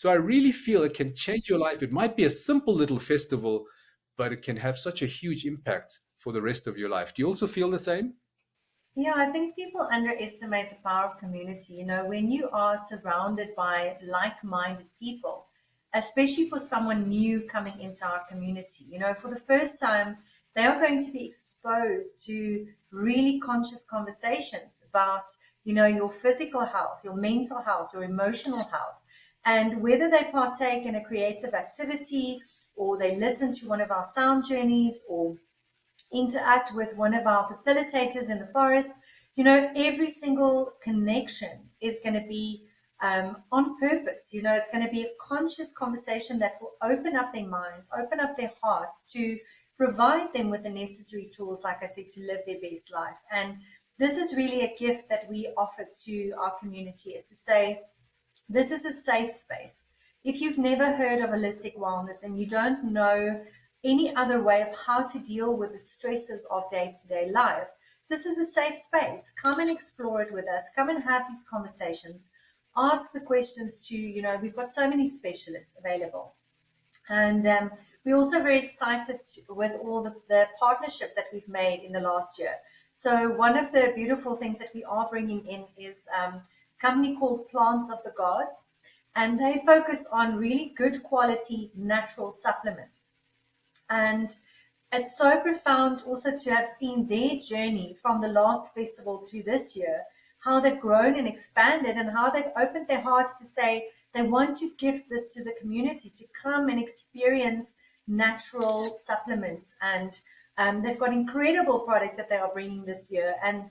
So I really feel it can change your life. It might be a simple little festival, but it can have such a huge impact for the rest of your life. Do you also feel the same? Yeah, I think people underestimate the power of community. You know, when you are surrounded by like-minded people, especially for someone new coming into our community, you know, for the first time, they are going to be exposed to really conscious conversations about, you know, your physical health, your mental health, your emotional health. And whether they partake in a creative activity or they listen to one of our sound journeys or interact with one of our facilitators in the forest, you know, every single connection is going to be on purpose. You know, it's going to be a conscious conversation that will open up their minds, open up their hearts to provide them with the necessary tools, like I said, to live their best life. And this is really a gift that we offer to our community, is to say, this is a safe space. If you've never heard of holistic wellness and you don't know any other way of how to deal with the stresses of day to day life, this is a safe space. Come and explore it with us. Come and have these conversations. Ask the questions to, you know, we've got so many specialists available. And we're also very excited with all the partnerships that we've made in the last year. So one of the beautiful things that we are bringing in is a company called Plants of the Gods, and they focus on really good quality natural supplements. And it's so profound also to have seen their journey from the last festival to this year, how they've grown and expanded, and how they've opened their hearts to say they want to gift this to the community to come and experience natural supplements. And they've got incredible products that they are bringing this year. And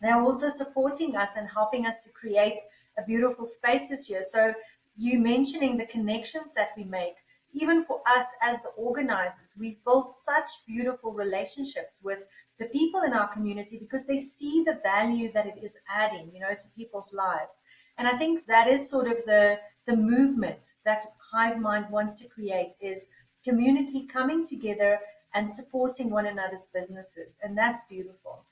they're also supporting us and helping us to create a beautiful space this year. So you mentioning the connections that we make, even for us as the organizers, we've built such beautiful relationships with the people in our community because they see the value that it is adding, you know, to people's lives. And I think that is sort of the movement that Hive Mind wants to create, is community coming together and supporting one another's businesses. And that's beautiful.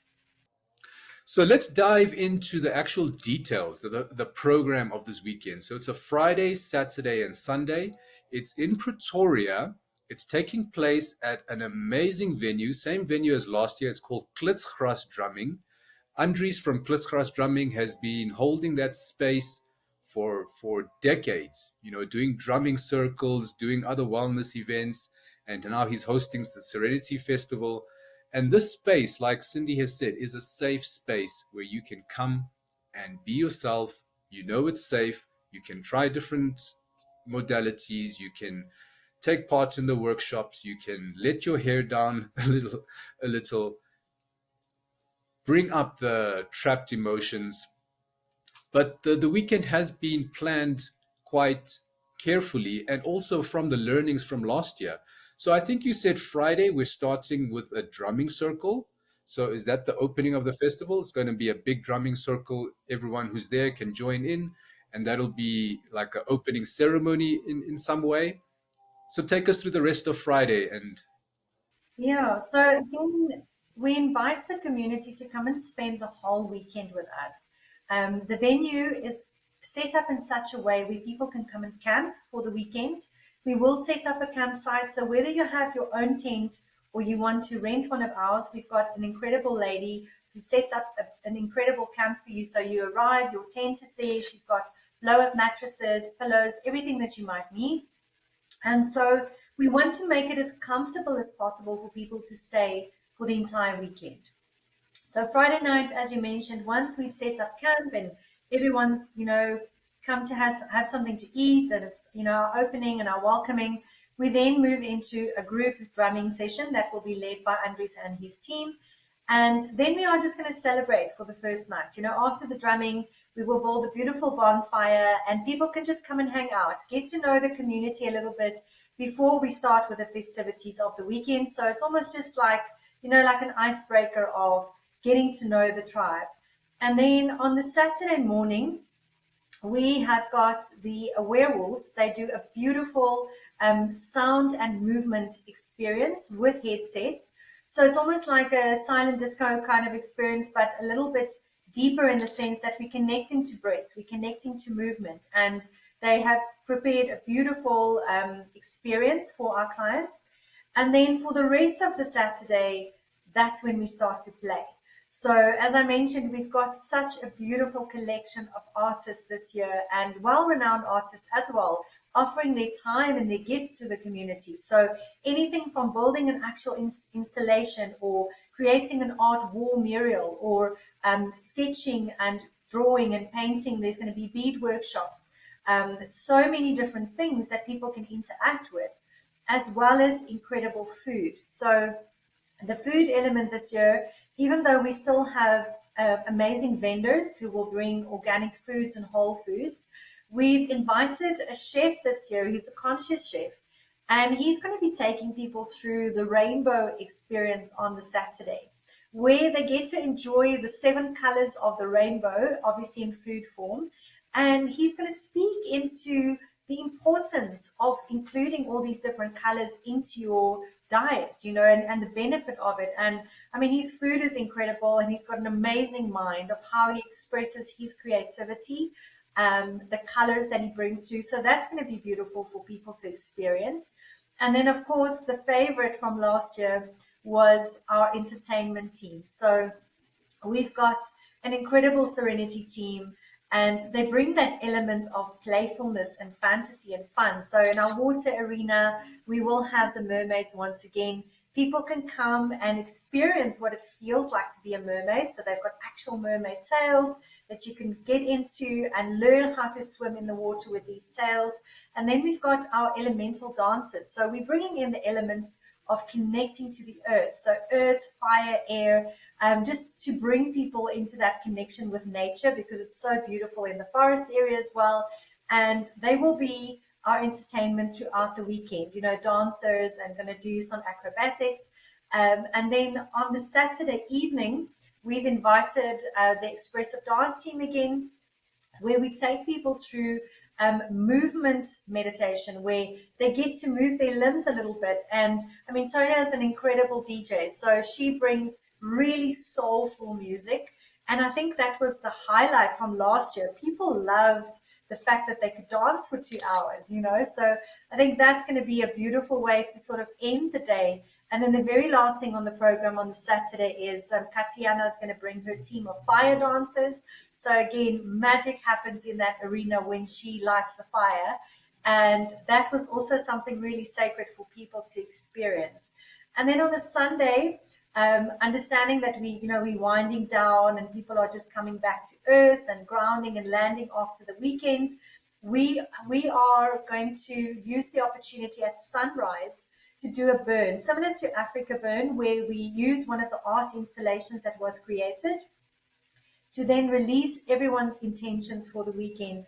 So let's dive into the actual details of the program of this weekend. So it's a Friday, Saturday, and Sunday. It's in Pretoria. It's taking place at an amazing venue, same venue as last year. It's called Klitsgras Drumming. Andries from Klitsgras Drumming has been holding that space for decades, you know, doing drumming circles, doing other wellness events, and now he's hosting the Serenity Festival. And this space, like Cindy has said, is a safe space where you can come and be yourself. You know it's safe. You can try different modalities. You can take part in the workshops. You can let your hair down a little, bring up the trapped emotions. But the weekend has been planned quite carefully and also from the learnings from last year. So I think you said Friday we're starting with a drumming circle. So is that the opening of the festival? It's going to be a big drumming circle. Everyone who's there can join in, and that'll be like an opening ceremony in some way. So take us through the rest of Friday and Yeah, so again, we invite the community to come and spend the whole weekend with us. The venue is set up in such a way where people can come and camp for the weekend. We will set up a campsite, so whether you have your own tent or you want to rent one of ours, we've got an incredible lady who sets up an incredible camp for you. So you arrive, your tent is there, she's got blow-up mattresses, pillows, everything that you might need. And so we want to make it as comfortable as possible for people to stay for the entire weekend. So Friday night, as you mentioned, once we've set up camp and everyone's, you know, come to have something to eat and it's, you know, our opening and our welcoming, we then move into a group drumming session that will be led by Andres and his team. And then we are just going to celebrate for the first night. You know, after the drumming, we will build a beautiful bonfire and people can just come and hang out, get to know the community a little bit before we start with the festivities of the weekend. So it's almost just like, you know, like an icebreaker of getting to know the tribe. And then on the Saturday morning, we have got the werewolves. They do a beautiful sound and movement experience with headsets. So it's almost like a silent disco kind of experience, but a little bit deeper in the sense that we're connecting to breath, we're connecting to movement, and They have prepared a beautiful experience for our clients. And then for the rest of the Saturday, that's when we start to play. So, as I mentioned, we've got such a beautiful collection of artists this year, and well renowned artists as well, offering their time and their gifts to the community. So, anything from building an actual installation, or creating an art wall mural, or sketching and drawing and painting. There's going to be bead workshops, so many different things that people can interact with, as well as incredible food. So, the food element this year, even though we still have amazing vendors who will bring organic foods and whole foods, we've invited a chef this year. He's a conscious chef, and he's going to be taking people through the rainbow experience on the Saturday, where they get to enjoy the 7 colors of the rainbow, obviously in food form. And he's going to speak into the importance of including all these different colors into your diet, and the benefit of it. And I mean, his food is incredible, and he's got an amazing mind of how he expresses his creativity, the colors that he brings through. So that's going to be beautiful for people to experience. And then, of course, the favorite from last year was our entertainment team. So we've got an incredible Serenity team, and they bring that element of playfulness and fantasy and fun. So in our water arena, we will have the mermaids once again. People can come and experience what it feels like to be a mermaid. So they've got actual mermaid tails that you can get into and learn how to swim in the water with these tails. And then we've got our elemental dancers. So we're bringing in the elements of connecting to the earth. So earth, fire, air, just to bring people into that connection with nature, because it's so beautiful in the forest area as well. And they will be our entertainment throughout the weekend, dancers, and going to do some acrobatics. And then on the Saturday evening, we've invited the expressive dance team again, where we take people through movement meditation, where they get to move their limbs a little bit. And I mean, Toya is an incredible DJ, so she brings really soulful music. And I think that was the highlight from last year. People loved the fact that they could dance for 2 hours, So I think that's going to be a beautiful way to sort of end the day. And then the very last thing on the program on the Saturday is Katiana is going to bring her team of fire dancers. So again, magic happens in that arena when she lights the fire. And that was also something really sacred for people to experience. And then on the Sunday, understanding that we're winding down and people are just coming back to earth and grounding and landing after the weekend, we are going to use the opportunity at sunrise to do a burn, similar to Africa Burn, where we use one of the art installations that was created to then release everyone's intentions for the weekend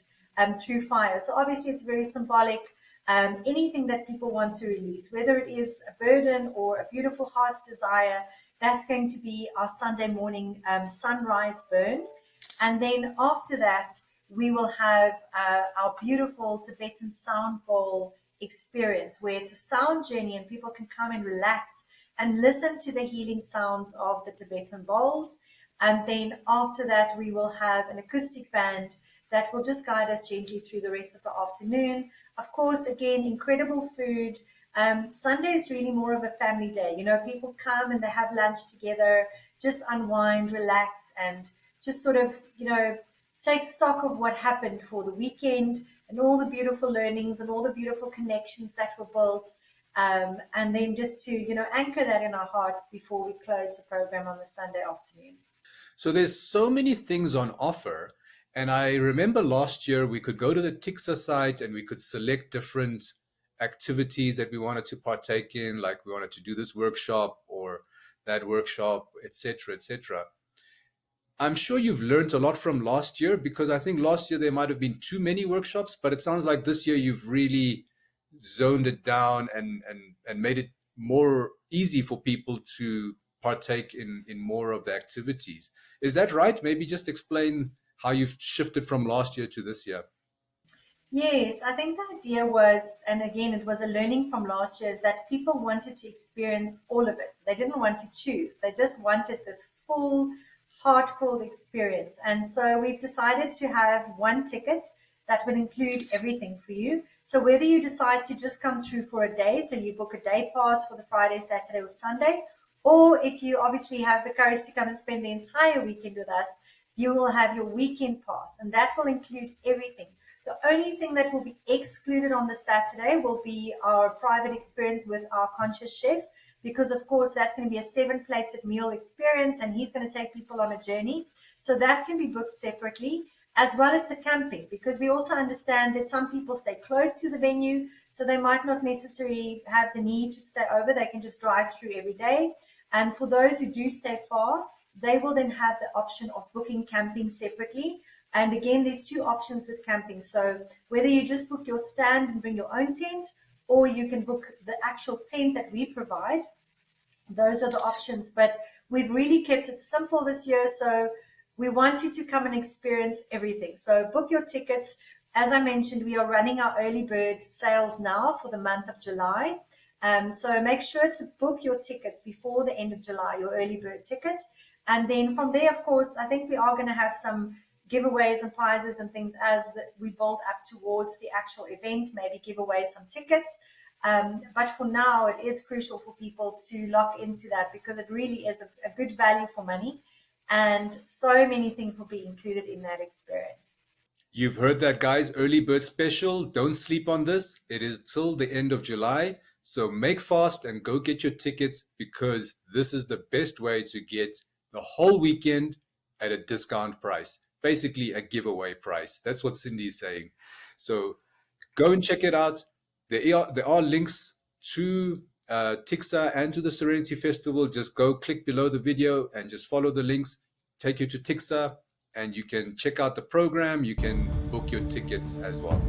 through fire. So obviously it's very symbolic. Anything that people want to release, whether it is a burden or a beautiful heart's desire, that's going to be our Sunday morning sunrise burn. And then after that, we will have our beautiful Tibetan sound bowl experience, where it's a sound journey and people can come and relax and listen to the healing sounds of the Tibetan bowls. And then after that, we will have an acoustic band that will just guide us gently through the rest of the afternoon. Of course, again, incredible food. Sunday is really more of a family day. People come and they have lunch together, just unwind, relax, and just sort of, take stock of what happened for the weekend and all the beautiful learnings and all the beautiful connections that were built. And then just to, anchor that in our hearts before we close the program on the Sunday afternoon. So there's so many things on offer. And I remember last year we could go to the Tixsa site and we could select different activities that we wanted to partake in, like we wanted to do this workshop or that workshop, etc., etc. I'm sure you've learned a lot from last year, because I think last year there might have been too many workshops, but it sounds like this year you've really zoned it down and made it more easy for people to partake in more of the activities. Is that right? Maybe just explain how you've shifted from last year to this year. Yes, I think the idea was, and again, it was a learning from last year, is that people wanted to experience all of it. They didn't want to choose. They just wanted this full, heartful experience. And so we've decided to have one ticket that will include everything for you. So whether you decide to just come through for a day, so you book a day pass for the Friday, Saturday, or Sunday, or if you obviously have the courage to come and spend the entire weekend with us, you will have your weekend pass, and that will include everything. The only thing that will be excluded on the Saturday will be our private experience with our conscious chef, because of course that's going to be a 7-plated meal experience, and he's going to take people on a journey. So that can be booked separately, as well as the camping, because we also understand that some people stay close to the venue, so they might not necessarily have the need to stay over. They can just drive through every day. And for those who do stay far, they will then have the option of booking camping separately. And again, there's two options with camping. So whether you just book your stand and bring your own tent, or you can book the actual tent that we provide, those are the options. But we've really kept it simple this year. So we want you to come and experience everything. So book your tickets. As I mentioned, we are running our early bird sales now for the month of July. So make sure to book your tickets before the end of July, your early bird ticket. And then from there, of course, I think we are going to have some giveaways and prizes and things as we build up towards the actual event, maybe give away some tickets. But for now, it is crucial for people to lock into that, because it really is a good value for money. And so many things will be included in that experience. You've heard that, guys. Early bird special. Don't sleep on this. It is till the end of July. So make fast and go get your tickets, because this is the best way to get the whole weekend at a discount price. Basically a giveaway price. That's what Cindy's saying. So go and check it out. There are links to Tixsa and to the Serenity Festival. Just go click below the video and just follow the links. Take you to Tixsa, and you can check out the program. You can book your tickets as well.